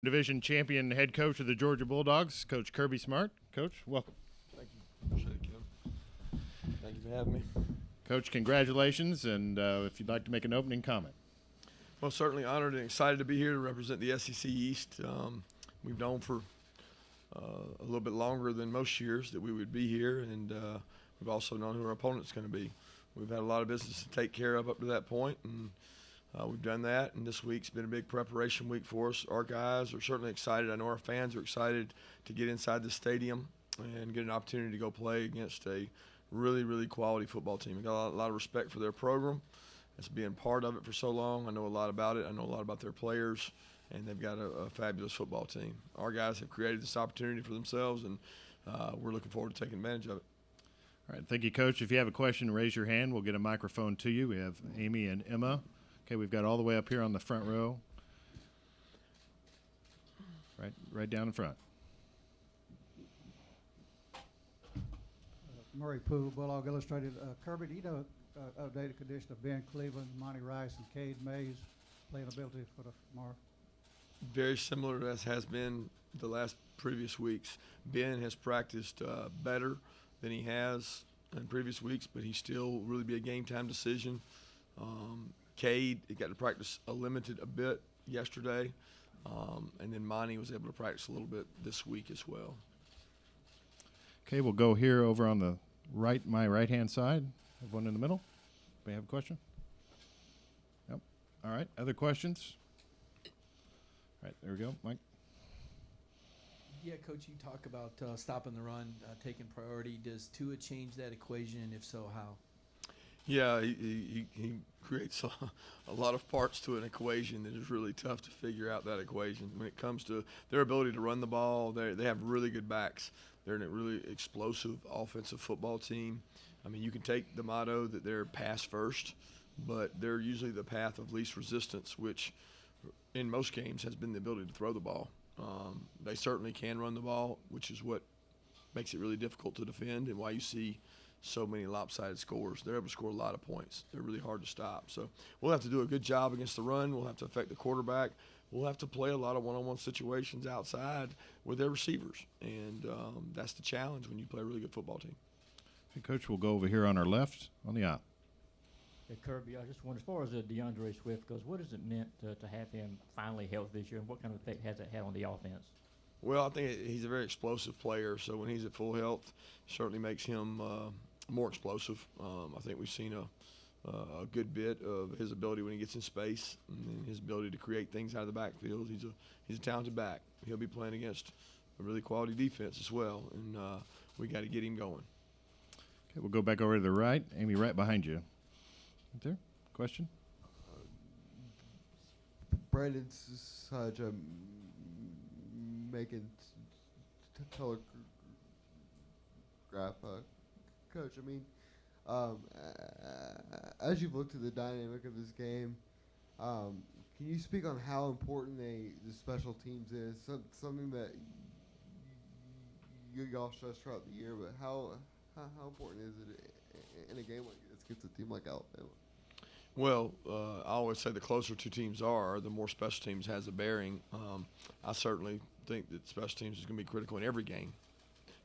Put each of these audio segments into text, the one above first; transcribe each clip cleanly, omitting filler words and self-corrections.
Division champion head coach of the Georgia Bulldogs, Coach Kirby Smart. Coach, welcome. Thank you. Appreciate it, Kim. Thank you for having me. Coach, congratulations, and if you'd like to make an opening comment. Well, certainly honored and excited to be here to represent the SEC East. We've known for a little bit longer than most years that we would be here, and we've also known who our opponent's going to be. We've had a lot of business to take care of up to that point, and we've done that, and this week's been a big preparation week for us. Our guys are certainly excited. I know our fans are excited to get inside the stadium and get an opportunity to go play against a really, really quality football team. I got a lot of respect for their program. It's being part of it for so long. I know a lot about it. I know a lot about their players, and they've got a fabulous football team. Our guys have created this opportunity for themselves, and we're looking forward to taking advantage of it. All right, thank you, Coach. If you have a question, raise your hand. We'll get a microphone to you. We have Amy and Emma. Okay, we've got all the way up here on the front row. Right down in front. Murray Poole, Bulldog Illustrated. Kirby, do you know updated condition of Ben Cleveland, Monty Rice, and Cade Mays playing ability for tomorrow? Very similar as has been the last previous weeks. Ben has practiced better than he has in previous weeks, but he still really be a game time decision. Cade, he got to practice a bit yesterday, and then Monty was able to practice a little bit this week as well. Okay, we'll go here over on the right, my right-hand side. Have one in the middle. May I have a question? Yep. All right, other questions? All right, there we go, Mike. Yeah, Coach, you talk about stopping the run, taking priority. Does Tua change that equation, and if so, how? Yeah, he creates a lot of parts to an equation that is really tough to figure out that equation. When it comes to their ability to run the ball, they have really good backs. They're a really explosive offensive football team. I mean, you can take the motto that they're pass first, but they're usually the path of least resistance, which in most games has been the ability to throw the ball. They certainly can run the ball, which is what makes it really difficult to defend and why you see so many lopsided scores. They're able to score a lot of points. They're really hard to stop. So we'll have to do a good job against the run. We'll have to affect the quarterback. We'll have to play a lot of one-on-one situations outside with their receivers, and that's the challenge when you play a really good football team. Okay, Coach, we'll go over here on our left on the aisle. Hey, Kirby, I just wonder, as far as DeAndre Swift goes, what has it meant to have him finally healthy this year, and what kind of effect has it had on the offense? Well, I think he's a very explosive player, so when he's at full health, certainly makes him more explosive. I think we've seen a good bit of his ability when he gets in space and his ability to create things out of the backfield. He's a talented back. He'll be playing against a really quality defense as well, and we got to get him going. Okay, we'll go back over to the right. Amy, right behind you. Right there. Question? Brandon Sudge, making telegraph. Coach, I mean, as you've looked at the dynamic of this game, can you speak on how important the special teams is? Something that y'all stress throughout the year, but how important is it in a game like this against a team like Alabama? Well, I always say the closer two teams are, the more special teams has a bearing. I certainly think that special teams is going to be critical in every game.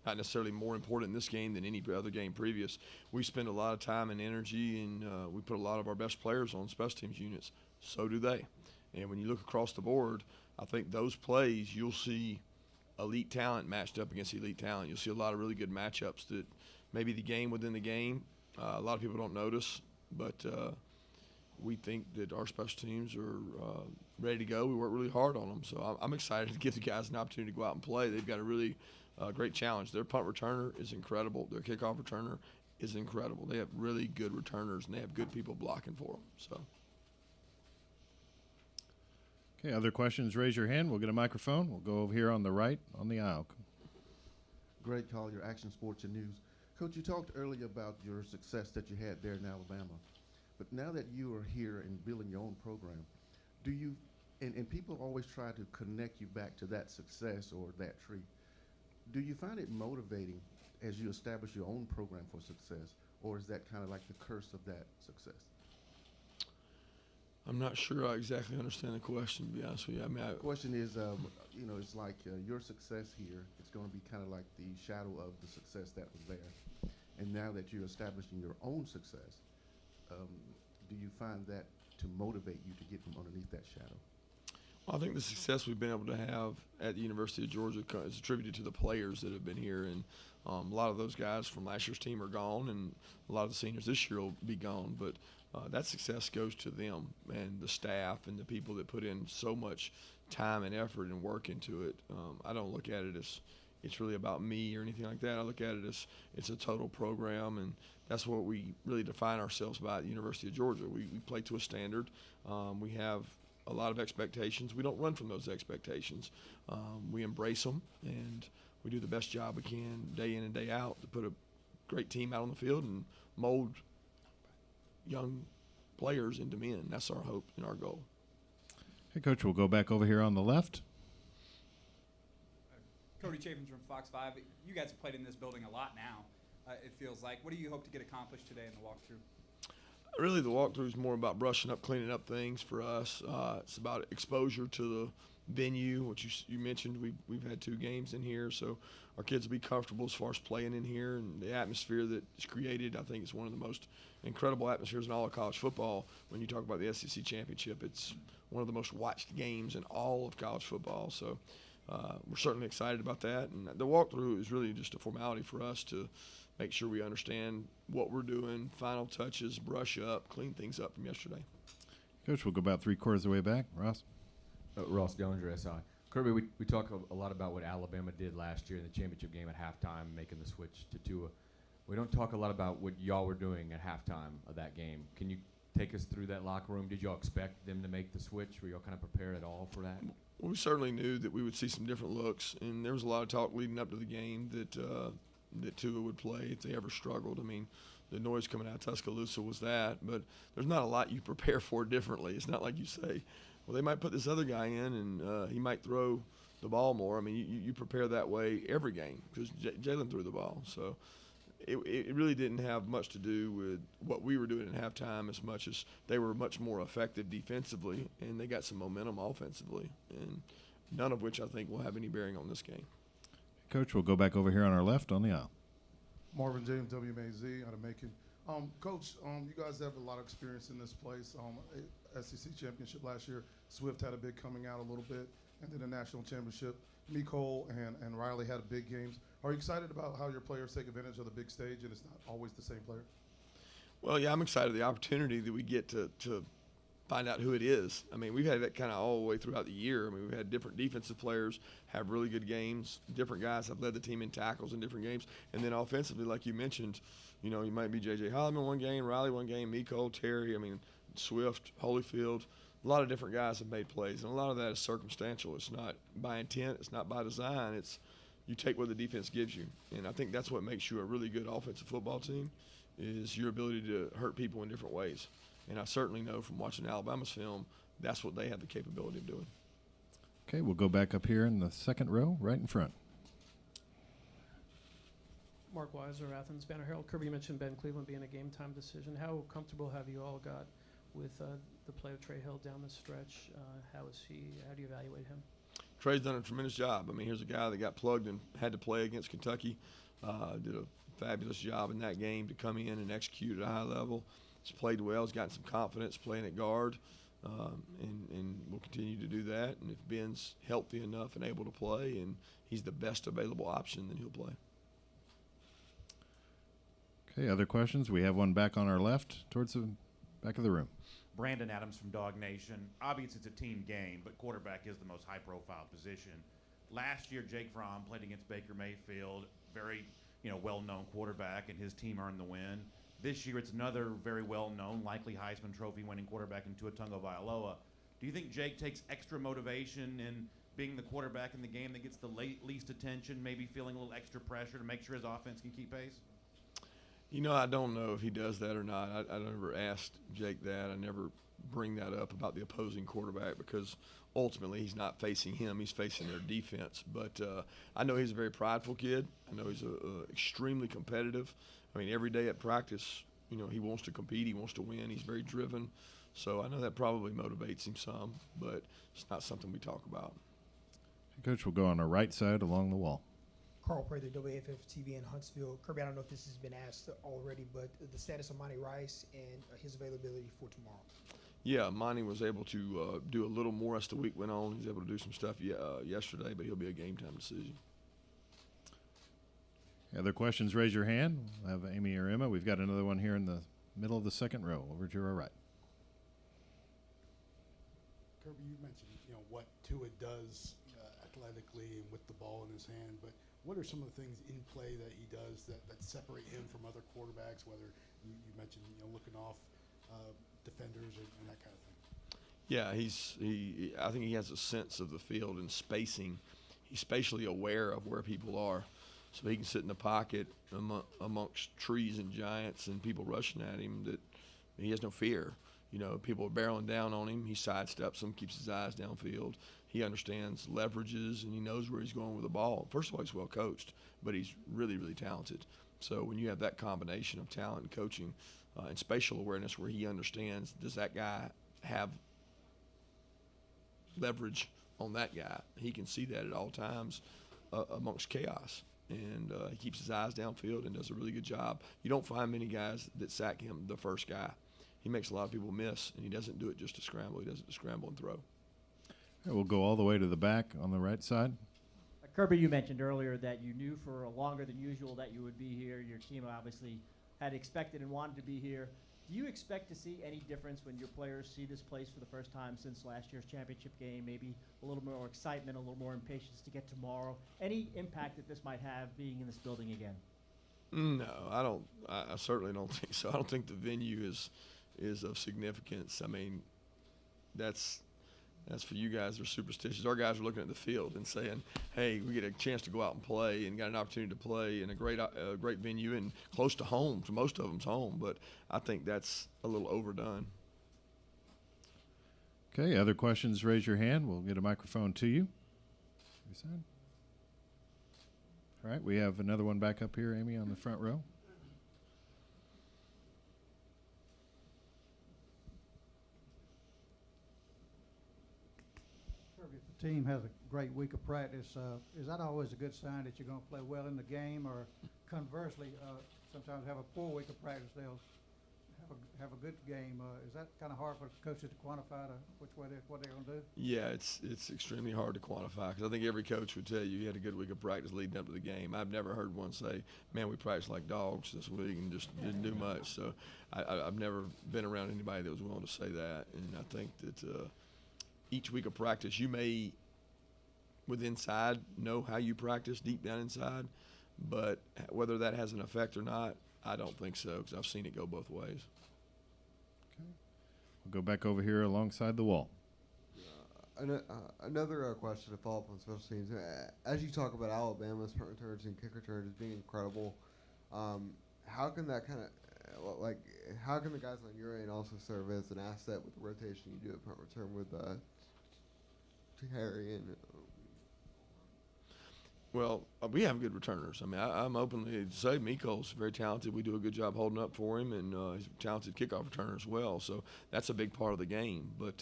Not necessarily more important in this game than any other game previous. We spend a lot of time and energy, and we put a lot of our best players on special teams units. So do they. And when you look across the board, I think those plays, you'll see elite talent matched up against elite talent. You'll see a lot of really good matchups that maybe the game within the game, a lot of people don't notice, but we think that our special teams are ready to go. We work really hard on them. So I'm excited to give the guys an opportunity to go out and play. They've got a really great challenge. Their punt returner is incredible. Their kickoff returner is incredible. They have really good returners, and they have good people blocking for them. So. Okay, other questions, raise your hand. We'll get a microphone. We'll go over here on the right on the aisle. Great call, your Action Sports and News. Coach, you talked earlier about your success that you had there in Alabama. But now that you are here and building your own program, do you, and people always try to connect you back to that success or that tree, do you find it motivating as you establish your own program for success, or is that kind of like the curse of that success? I'm not sure I exactly understand the question, to be honest with you. I mean, The question is, it's like your success here. It's going to be kind of like the shadow of the success that was there. And now that you're establishing your own success, do you find that to motivate you to get from underneath that shadow? well, I think the success we've been able to have at the University of Georgia is attributed to the players that have been here. And a lot of those guys from last year's team are gone, and a lot of the seniors this year will be gone. But that success goes to them and the staff and the people that put in so much time and effort and work into it. I don't look at it as it's really about me or anything like that. I look at it as it's a total program, and that's what we really define ourselves by at the University of Georgia. We play to a standard. We have a lot of expectations. We don't run from those expectations. We embrace them, and we do the best job we can day in and day out to put a great team out on the field and mold young players into men. That's our hope and our goal. Hey, Coach, we'll go back over here on the left. Cody Chafins from Fox 5. You guys have played in this building a lot now, it feels like. What do you hope to get accomplished today in the walkthrough? Really, the walkthrough is more about brushing up, cleaning up things for us. It's about exposure to the venue, which you mentioned. We've had 2 games in here, so our kids will be comfortable as far as playing in here, and the atmosphere that is created, I think, is one of the most incredible atmospheres in all of college football. When you talk about the SEC championship, it's one of the most watched games in all of college football. So we're certainly excited about that, and the walkthrough is really just a formality for us to make sure we understand what we're doing, final touches, brush up, clean things up from yesterday. Coach, we'll go about 3/4 of the way back. Ross? Ross Dellinger, SI. Kirby, we talk a lot about what Alabama did last year in the championship game at halftime, making the switch to Tua. We don't talk a lot about what y'all were doing at halftime of that game. Can you take us through that locker room? Did y'all expect them to make the switch? Were y'all kind of prepared at all for that? Well, we certainly knew that we would see some different looks, and there was a lot of talk leading up to the game that Tua would play if they ever struggled. I mean, the noise coming out of Tuscaloosa was that, but there's not a lot you prepare for differently. It's not like you say, well, they might put this other guy in and he might throw the ball more. I mean, you prepare that way every game because Jalen threw the ball. So it really didn't have much to do with what we were doing at halftime as much as they were much more effective defensively, and they got some momentum offensively, and none of which I think will have any bearing on this game. Coach, we'll go back over here on our left on the aisle. Marvin James, WMAZ, out of Macon. Coach, you guys have a lot of experience in this place. SEC championship last year, Swift had a big coming out a little bit, and then the national championship. Nicole and Riley had big games. Are you excited about how your players take advantage of the big stage and it's not always the same player? Well, yeah, I'm excited the opportunity that we get to find out who it is. I mean, we've had that kind of all the way throughout the year. I mean, we've had different defensive players have really good games. Different guys have led the team in tackles in different games. And then offensively, like you mentioned, you might be J.J. Holliman one game, Riley one game, Nicole, Terry, Swift, Holyfield. A lot of different guys have made plays, and a lot of that is circumstantial. It's not by intent. It's not by design. It's you take what the defense gives you. And I think that's what makes you a really good offensive football team is your ability to hurt people in different ways. And I certainly know from watching Alabama's film, that's what they have the capability of doing. Okay, we'll go back up here in the second row, right in front. Mark Weiser, Athens Banner Herald. Kirby mentioned Ben Cleveland being a game-time decision. How comfortable have you all got with the play of Trey Hill down the stretch? How do you evaluate him? Trey's done a tremendous job. Here's a guy that got plugged and had to play against Kentucky. Did a fabulous job in that game to come in and execute at a high level. He's played well. He's gotten some confidence playing at guard, and will continue to do that. And if Ben's healthy enough and able to play and he's the best available option, then he'll play. Okay, other questions? We have one back on our left towards the back of the room. Brandon Adams from Dog Nation. Obviously, it's a team game, but quarterback is the most high-profile position. Last year, Jake Fromm played against Baker Mayfield, very well-known quarterback, and his team earned the win. This year, it's another very well-known, likely Heisman Trophy-winning quarterback in Tua Tagovailoa. Do you think Jake takes extra motivation in being the quarterback in the game that gets the least attention, maybe feeling a little extra pressure to make sure his offense can keep pace? I don't know if he does that or not. I never asked Jake that. I never bring that up about the opposing quarterback because ultimately he's not facing him. He's facing their defense. But I know he's a very prideful kid. I know he's extremely competitive. Every day at practice, he wants to compete. He wants to win. He's very driven. So I know that probably motivates him some, but it's not something we talk about. Coach will go on the right side along the wall. Carl Prather, WAFF TV in Huntsville. Kirby, I don't know if this has been asked already, but the status of Monty Rice and his availability for tomorrow. Yeah, Monty was able to do a little more as the week went on. He was able to do some stuff yesterday, but he'll be a game time decision. Other questions, raise your hand. We'll have Amy or Emma. We've got another one here in the middle of the second row, over to our right. Kirby, you mentioned what Tua does athletically and with the ball in his hand, but what are some of the things in play that he does that separate him from other quarterbacks, whether you mentioned looking off defenders and that kind of thing? Yeah, I think he has a sense of the field and spacing. He's spatially aware of where people are, so he can sit in the pocket amongst trees and giants and people rushing at him that he has no fear. People are barreling down on him. He sidesteps them, keeps his eyes downfield. He understands leverages, and he knows where he's going with the ball. First of all, he's well coached, but he's really, really talented. So when you have that combination of talent and coaching and spatial awareness where he understands, does that guy have leverage on that guy? He can see that at all times amongst chaos. And he keeps his eyes downfield and does a really good job. You don't find many guys that sack him the first guy. He makes a lot of people miss, and he doesn't do it just to scramble. He does it to scramble and throw. We'll go all the way to the back on the right side. Kirby, you mentioned earlier that you knew for longer than usual that you would be here. Your team obviously had expected and wanted to be here. Do you expect to see any difference when your players see this place for the first time since last year's championship game? Maybe a little more excitement, a little more impatience to get tomorrow? Any impact that this might have being in this building again? No, I don't. I certainly don't think so. I don't think the venue is of significance. I mean, that's for you guys that are superstitious. Our guys are looking at the field and saying, hey, we get a chance to go out and play and got an opportunity to play in a great venue and close to home. For most of them's home, but I think that's a little overdone. Okay, other questions, raise your hand. We'll get a microphone to you. All right, we have another one back up here, Amy, on the front row. If the team has a great week of practice, is that always a good sign that you're going to play well in the game? Or conversely, sometimes have a poor week of practice, they'll have a good game. Is that kind of hard for coaches to quantify what they're going to do? Yeah, it's extremely hard to quantify because I think every coach would tell you he had a good week of practice leading up to the game. I've never heard one say, man, we practiced like dogs this week and just didn't do much. So I've never been around anybody that was willing to say that. And I think that each week of practice, you may, with inside, know how you practice deep down inside, but whether that has an effect or not, I don't think so because I've seen it go both ways. Okay. We'll go back over here alongside the wall. Another question to follow up on special teams. As you talk about Alabama's punt returns and kick returns as being incredible, how can that kind of how can the guys on your end also serve as an asset with the rotation you do at punt return with Harry and? Well, we have good returners. I mean, I'm openly to say Miko's very talented. We do a good job holding up for him, and he's a talented kickoff returner as well. So that's a big part of the game. But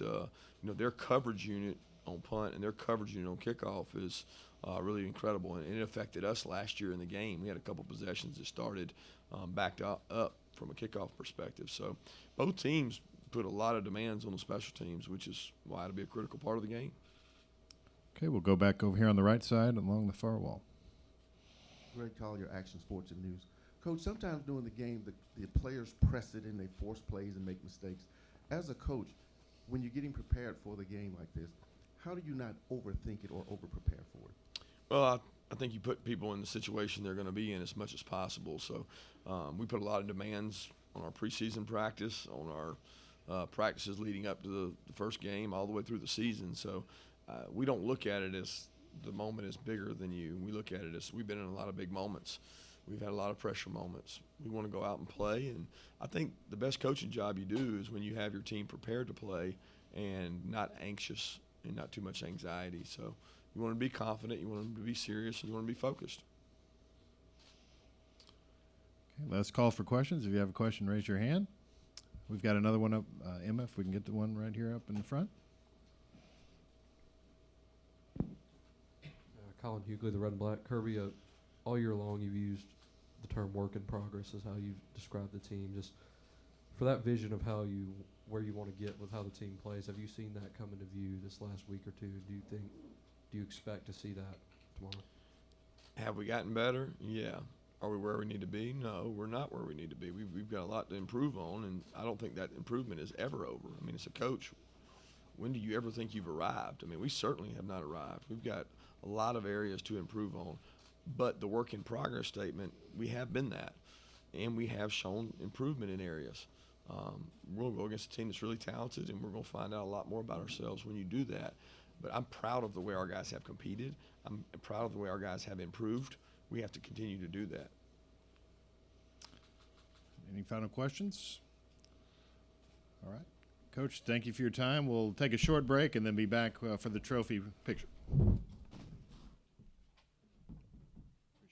their coverage unit on punt and their coverage unit on kickoff is really incredible, and it affected us last year in the game. We had a couple possessions that started backed up from a kickoff perspective. So both teams put a lot of demands on the special teams, which is why it'll be a critical part of the game. Okay, we'll go back over here on the right side along the far wall. Greg Collier, Action Sports and News. Coach, sometimes during the game, the players press it and they force plays and make mistakes. As a coach, when you're getting prepared for the game like this, how do you not overthink it or over-prepare for it? Well, I think you put people in the situation they're going to be in as much as possible. So we put a lot of demands on our preseason practice, on our practices leading up to the first game, all the way through the season. So we don't look at it as the moment is bigger than you. We look at it as we've been in a lot of big moments. We've had a lot of pressure moments. We want to go out and play, and I think the best coaching job you do is when you have your team prepared to play and not anxious and not too much anxiety. So you want to be confident, you want them to be serious, and you want to be focused. Okay, last call for questions. If you have a question, raise your hand. We've got another one up. Emma, if we can get the one right here up in the front. Colin Hughley, the Red and Black. Kirby, all year long you've used the term work in progress as how you've described the team. Just for that vision of where you want to get with how the team plays, have you seen that come into view this last week or two? Do you expect to see that tomorrow? Have we gotten better? Yeah. Are we where we need to be? No, we're not where we need to be. We've got a lot to improve on, and I don't think that improvement is ever over. I mean, as a coach, when do you ever think you've arrived? I mean, we certainly have not arrived. We've got a lot of areas to improve on, but the work in progress statement, we have been that, and we have shown improvement in areas. We'll go against a team that's really talented, and we're going to find out a lot more about ourselves when you do that. But I'm proud of the way our guys have competed. I'm proud of the way our guys have improved. We have to continue to do that. Any final questions? All right. Coach, thank you for your time. We'll take a short break and then be back for the trophy picture.